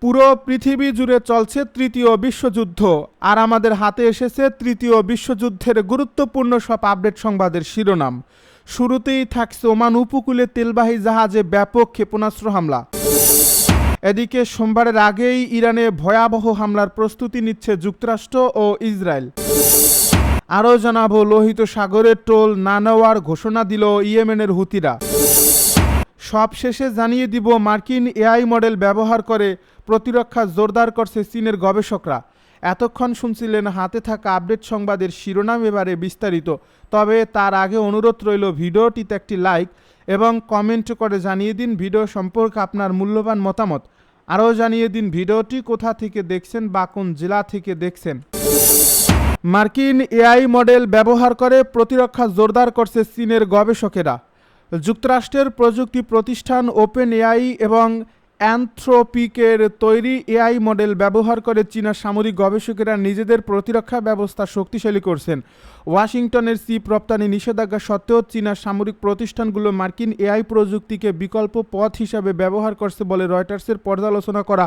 পুরো পৃথিবী জুড়ে চলছে তৃতীয় বিশ্বযুদ্ধ, আর আমাদের হাতে এসেছে তৃতীয় বিশ্বযুদ্ধের গুরুত্বপূর্ণ সব আপডেট সংবাদের শিরোনাম। শুরুতেই থাকছে ওমান উপকূলে তেলবাহী জাহাজে ব্যাপক ক্ষেপণাস্ত্র হামলা। এদিকে সোমবারের আগেই ইরানে ভয়াবহ হামলার প্রস্তুতি নিচ্ছে যুক্তরাষ্ট্র ও ইসরায়েল। আরও জানাবো, লোহিত সাগরে টোল না নেওয়ার ঘোষণা দিল ইয়েমেনের হুতিরা। সবশেষে জানিয়ে দিব, মার্কিন এআই মডেল ব্যবহার করে প্রতিরক্ষা জোরদার করছে চীনের গবেষকরা। এতক্ষণ শুনছিলেন হাতে থাকা আপডেট সংবাদের শিরোনাম, এবারে বিস্তারিত। তবে তার আগে অনুরোধ রইল, ভিডিওটিতে একটি লাইক এবং কমেন্ট করে জানিয়ে দিন ভিডিও সম্পর্কে আপনার মূল্যবান মতামত। আরও জানিয়ে দিন ভিডিওটি কোথা থেকে দেখছেন বা কোন জেলা থেকে দেখছেন। মার্কিন এআই মডেল ব্যবহার করে প্রতিরক্ষা জোরদার করছে চীনের গবেষকেরা। যুক্তরাষ্ট্রের প্রযুক্তি প্রতিষ্ঠান ওপেন এআই এবং অ্যানথ্রোপিকের তৈরি এআই মডেল ব্যবহার করে চীনা সামরিক গবেষকেরা নিজেদের প্রতিরক্ষা ব্যবস্থা শক্তিশালী করছেন। ওয়াশিংটনের চিপ রপ্তানি নিষেধাজ্ঞা সত্ত্বেও চীনা সামরিক প্রতিষ্ঠানগুলো মার্কিন এআই প্রযুক্তিকে বিকল্প পথ হিসাবে ব্যবহার করছে বলে রয়টার্সের পর্যালোচনা করা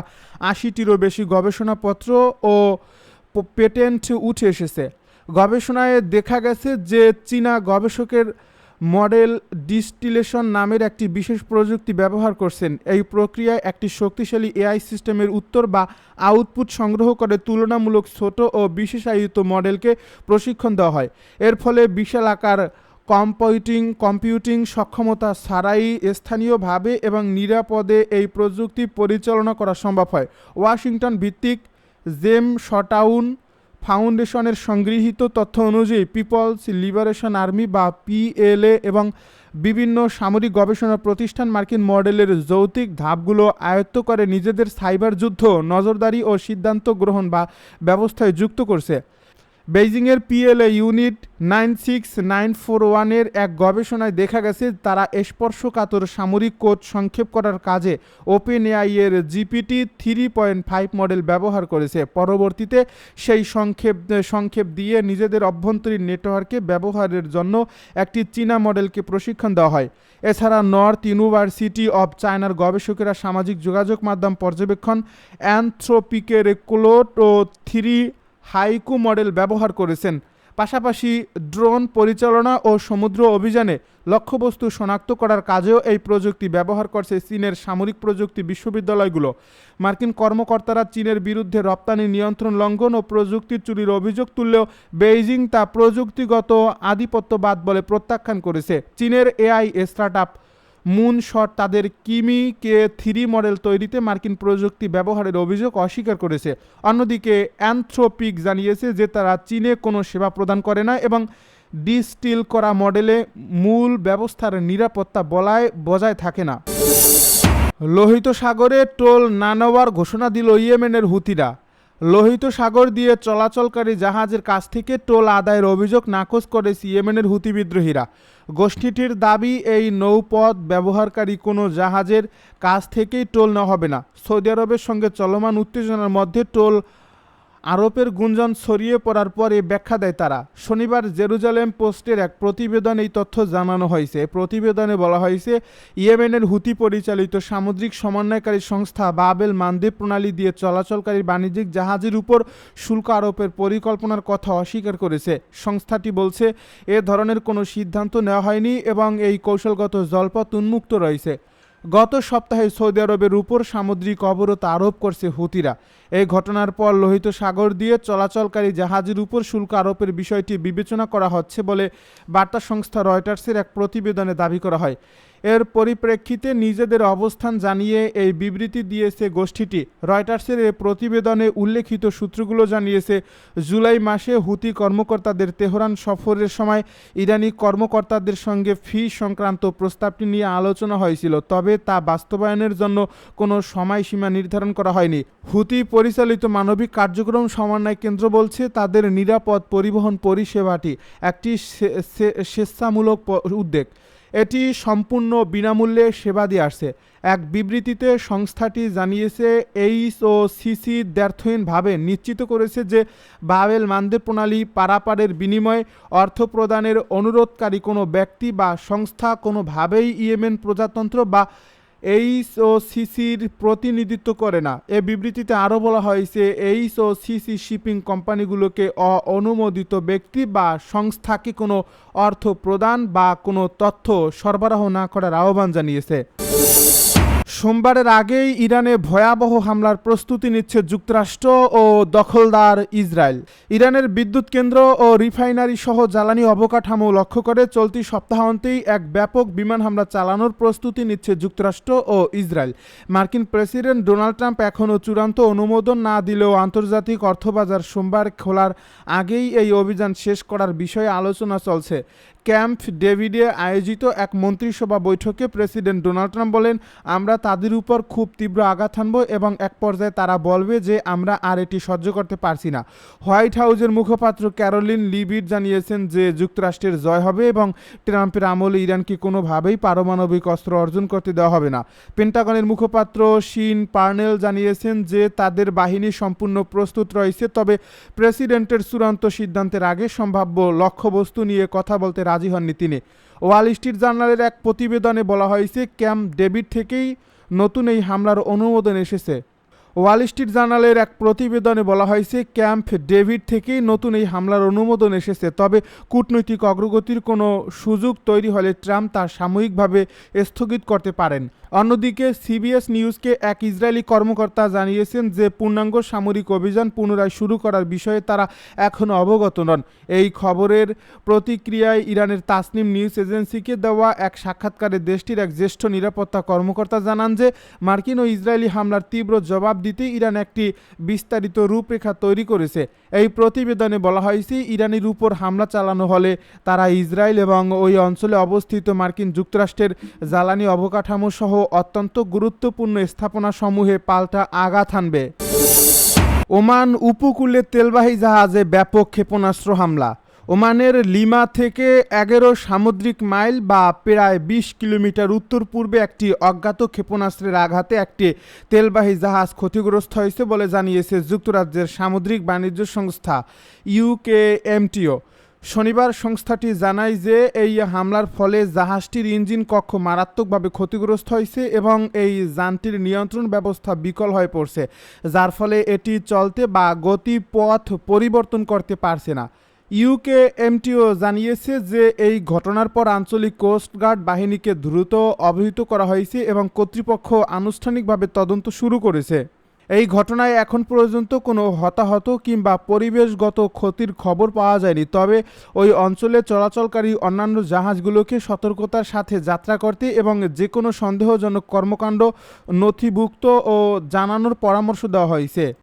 ৮০টিরও বেশি গবেষণাপত্র ও পেটেন্ট উঠে এসেছে। গবেষণায় দেখা গেছে যে চীনা গবেষকের মডেল ডিস্টিলেশন নামের একটি বিশেষ প্রযুক্তি ব্যবহার করছেন। এই প্রক্রিয়ায় একটি শক্তিশালী এআই সিস্টেমের উত্তর বা আউটপুট সংগ্রহ করে তুলনামূলক ছোট ও বিশেষায়িত মডেলকে প্রশিক্ষণ দেওয়া হয়। এর ফলে বিশাল আকার কম্পিউটিং সক্ষমতা ছাড়াই স্থানীয়ভাবে এবং নিরাপদে এই প্রযুক্তি পরিচালনা করা সম্ভব হয়। ওয়াশিংটন ভিত্তিক জেম শটাউন ফাউন্ডেশনের সংগৃহীত তথ্য অনুযায়ী পিপলস লিবারেশন আর্মি বা পিএলএ এবং বিভিন্ন সামরিক গবেষণা প্রতিষ্ঠান মার্কিন মডেলের যৌক্তিক ধাপগুলো আয়ত্ত করে নিজেদের সাইবার যুদ্ধ, নজরদারি ও সিদ্ধান্ত গ্রহণ বা ব্যবস্থায় যুক্ত করছে। বেইজিংয়ের পিএলএ ইউনিট 96941-এর এক গবেষণায় দেখা গেছে তারা স্পর্শকাতর সামরিক কোড সংক্ষেপ করার কাজে ওপেন এআই এর জিপিটি 3.5 মডেল ব্যবহার করেছে। পরবর্তীতে সেই সংক্ষেপ দিয়ে নিজেদের অভ্যন্তরীণ নেটওয়ার্কে ব্যবহারের জন্য একটি চীনা মডেলকে প্রশিক্ষণ দেওয়া হয়। এছাড়া নর্থ ইউনিভার্সিটি অব চায়নার গবেষকেরা সামাজিক যোগাযোগ মাধ্যম পর্যবেক্ষণ অ্যানথ্রোপিকের ক্লোড ও 3 হাইকু মডেল ব্যবহার করেছেন। পাশাপাশি ড্রোন পরিচালনা ও সমুদ্র অভিযানে লক্ষ্যবস্তু শনাক্ত করার কাজেও এই প্রযুক্তি ব্যবহার করছে চীনের সামরিক প্রযুক্তি বিশ্ববিদ্যালয়গুলো। মার্কিন কর্মকর্তারা চীনের বিরুদ্ধে রপ্তানি নিয়ন্ত্রণ লঙ্ঘন ও প্রযুক্তি চুরির অভিযোগ তুললেও বেইজিং তা প্রযুক্তিগত আধিপত্যবাদ বলে প্রত্যাখ্যান করেছে। চীনের এআই স্টার্টআপ মুনশট তাদের কিমি K3 মডেল তৈরিতে মার্কিন প্রযুক্তি ব্যবহারের অভিযোগ অস্বীকার করেছে। অন্যদিকে অ্যানথ্রোপিক জানিয়েছে যে তারা চীনে কোনো সেবা প্রদান করে না এবং ডিস্টিল করা মডেলে মূল ব্যবস্থার নিরাপত্তা বজায় থাকে না। লোহিত সাগরে টোল না নেওয়ার ঘোষণা দিল ইয়েমেনের হুতিরা। লোহিত সাগর দিয়ে চলাচলকারী জাহাজের কাছ থেকে টোল আদায়ের অভিযোগ নাকচ করেছে ইয়েমেনের হুতি বিদ্রোহীরা। গোষ্ঠীটির দাবি, এই নৌপথ ব্যবহারকারী কোনো জাহাজের কাছ থেকেই টোল নেওয়া হবে না। সৌদি আরবের সঙ্গে চলমান উত্তেজনার মধ্যে টোল আরোপের গুঞ্জন ছড়িয়ে পড়ার পরে ব্যাখ্যা দেয় তারা। শনিবার জেরুজালেম পোস্টের এক প্রতিবেদন এই তথ্য জানানো হয়েছে। প্রতিবেদনে বলা হয়েছে, ইয়েমেনের হুতি পরিচালিত সামুদ্রিক সমন্বয়কারী সংস্থা বাবেল মানদেব প্রণালী দিয়ে চলাচলকারী বাণিজ্যিক জাহাজের উপর শুল্ক আরোপের পরিকল্পনার কথা অস্বীকার করেছে। সংস্থাটি বলছে, এ ধরনের কোনো সিদ্ধান্ত নেওয়া হয়নি এবং এই কৌশলগত জলপথ উন্মুক্ত রয়েছে। গত সপ্তাহে সৌদি আরবের উপর সামুদ্রিক অবরোধ আরোপ করছে হুতিরা। এই ঘটনার পর লোহিত সাগর দিয়ে চলাচলকারী জাহাজের উপর শুল্ক আরোপের বিষয়টি বিবেচনা করা হচ্ছে বলে বার্তা সংস্থা রয়টার্সের এক প্রতিবেদনে দাবি করা হয়। এর পরিপ্রেক্ষিতে নিজেদের অবস্থান জানিয়ে এই বিবৃতি দিয়েছে গোষ্ঠীটি। রয়টার্সের এই প্রতিবেদনে উল্লেখিত সূত্রগুলো জানিয়েছে, জুলাই মাসে হুতি কর্মকর্তাদের তেহরান সফরের সময় ইরানি কর্মকর্তাদের সঙ্গে ফি সংক্রান্ত প্রস্তাবটি নিয়ে আলোচনা হয়েছিল, তবে তা বাস্তবায়নের জন্য কোনো সময়সীমা নির্ধারণ করা হয়নি। হুতি পরিচালিত মানবিক কার্যক্রম সমন্বয় কেন্দ্র বলছে, তাদের নিরাপদ পরিবহন পরিষেবাটি একটি স্বেচ্ছামূলক উদ্যোগ। এটি সম্পূর্ণ বিনামূল্যে সেবা দিয়ে আসছে। এক বিবৃতিতে সংস্থাটি জানিয়েছে, এইচওসিসি দ্ব্যর্থহীনভাবে নিশ্চিত করেছে যে বাবেল মানদেব প্রণালী পারাপারের বিনিময়ে অর্থ প্রদানের অনুরোধকারী কোনো ব্যক্তি বা সংস্থা কোনোভাবেই ইয়েমেন প্রজাতন্ত্র বা এইচওসিসির প্রতিনিধিত্ব করে না। এ বিবৃতিতে আরও বলা হয়েছে, এইচওসিসি শিপিং কোম্পানিগুলোকে অনুমোদিত ব্যক্তি বা সংস্থাকে কোনো অর্থ প্রদান বা কোনো তথ্য সরবরাহ না করার আহ্বান জানিয়েছে। সোমবারের আগেই ইরানে ভয়াবহ হামলার প্রস্তুতি নিচ্ছে যুক্তরাষ্ট্র ও দখলদার ইসরায়েল। ইরানের বিদ্যুৎ কেন্দ্র ও রিফাইনারি সহ জ্বালানি অবকাঠামো লক্ষ্য করে চলতি সপ্তাহান্তেই এক ব্যাপক বিমান হামলা চালানোর প্রস্তুতি নিচ্ছে যুক্তরাষ্ট্র ও ইসরায়েল। মার্কিন প্রেসিডেন্ট ডোনাল্ড ট্রাম্প এখনও চূড়ান্ত অনুমোদন না দিলেও আন্তর্জাতিক অর্থবাজার সোমবার খোলার আগেই এই অভিযান শেষ করার বিষয়ে আলোচনা চলছে। ক্যাম্প ডেভিডে আয়োজিত এক মন্ত্রিসভা বৈঠকে প্রেসিডেন্ট ডোনাল্ড ট্রাম্প বলেন, আমরা তাদের উপর খুব তীব্র আঘাত হানব এবং এক পর্যায়ে তারা বলবে যে আমরা আর এটি সহ্য করতে পারছি না। হোয়াইট হাউসের মুখপাত্র ক্যারোলিন লিভিট জানিয়েছেন যে যুক্তরাষ্ট্রের জয় হবে এবং ট্রাম্পের আমলে ইরানকে কোনোভাবেই পারমাণবিক অস্ত্র অর্জন করতে দেওয়া হবে না। পেন্টাগনের মুখপাত্র শিন পার্নেল জানিয়েছেন যে তাদের বাহিনী সম্পূর্ণ প্রস্তুত রয়েছে, তবে প্রেসিডেন্টের চূড়ান্ত সিদ্ধান্তের আগে সম্ভাব্য লক্ষ্যবস্তু নিয়ে কথা বলতে রাজি হননি তিনি। ওয়াল স্ট্রিট জার্নালের এক প্রতিবেদনে বলা হয়েছে, ক্যাম্প ডেভিড থেকেই নতুন এই হামলার অনুমোদন এসেছে। ওয়াল স্ট্রিট জার্নালের এক প্রতিবেদনে বলা হয়েছে, ক্যাম্প ডেভিড থেকেই নতুন এই হামলার অনুমোদন এসেছে, তবে কূটনৈতিক অগ্রগতির কোনো সুযোগ তৈরি হলে ট্রাম্প তা সাময়িকভাবে স্থগিত করতে পারেন। অন্যদিকে সিবিএস নিউজকে এক ইসরায়েলি কর্মকর্তা জানিয়েছেন যে পূর্ণাঙ্গ সামরিক অভিযান পুনরায় শুরু করার বিষয়ে তারা এখনও অবগত নন। এই খবরের প্রতিক্রিয়ায় ইরানের তাসনিম নিউজ এজেন্সিকে দেওয়া এক সাক্ষাৎকারে দেশটির এক জ্যেষ্ঠ নিরাপত্তা কর্মকর্তা জানান যে মার্কিন ও ইসরায়েলি হামলার তীব্র জবাব দিতে ইরান একটি বিস্তারিত রূপরেখা তৈরি করেছে। এই প্রতিবেদনে বলা হয়েছে, ইরানের উপর হামলা চালানো হলে তারা ইসরায়েল এবং ওই অঞ্চলে অবস্থিত মার্কিন যুক্তরাষ্ট্রের জ্বালানি অবকাঠামো সহ অত্যন্ত গুরুত্বপূর্ণ স্থাপনা সমূহে পাল্টা আঘাত হানবে। ওমান উপকূলে তেলবাহী জাহাজে ব্যাপক ক্ষেপণাস্ত্র হামলা। ওমানের লিমা থেকে 11 সামুদ্রিক মাইল বা প্রায় 20 কিলোমিটার উত্তর পূর্বে একটি অজ্ঞাত ক্ষেপণাস্ত্রের আঘাতে একটি তেলবাহী জাহাজ ক্ষতিগ্রস্ত হয়েছে বলে জানিয়েছে যুক্তরাজ্যের সামুদ্রিক বাণিজ্য সংস্থা ইউকেএমটিও। শনিবার সংস্থাটি জানায় যে এই হামলার ফলে জাহাজটির ইঞ্জিন কক্ষ মারাত্মকভাবে ক্ষতিগ্রস্ত হয়েছে এবং এই যানটির নিয়ন্ত্রণ ব্যবস্থা বিকল হয়ে পড়ছে, যার ফলে এটি চলতে বা গতিপথ পরিবর্তন করতে পারছে না। ইউকেএমটিও জানিয়েছে যে এই ঘটনার পর আঞ্চলিক কোস্টগার্ড বাহিনীকে দ্রুত অবহিত করা হয়েছে এবং কর্তৃপক্ষ আনুষ্ঠানিকভাবে তদন্ত শুরু করেছে। এই ঘটনায় এখন পর্যন্ত কোনো হতাহত কিংবা পরিবেশগত ক্ষতির খবর পাওয়া যায়নি, তবে ওই অঞ্চলে চলাচলকারী অন্যান্য জাহাজগুলোকে সতর্কতার সাথে যাত্রা করতে এবং যে কোনো সন্দেহজনক কর্মকাণ্ড নথিভুক্ত ও জানানোর পরামর্শ দেওয়া হয়েছে।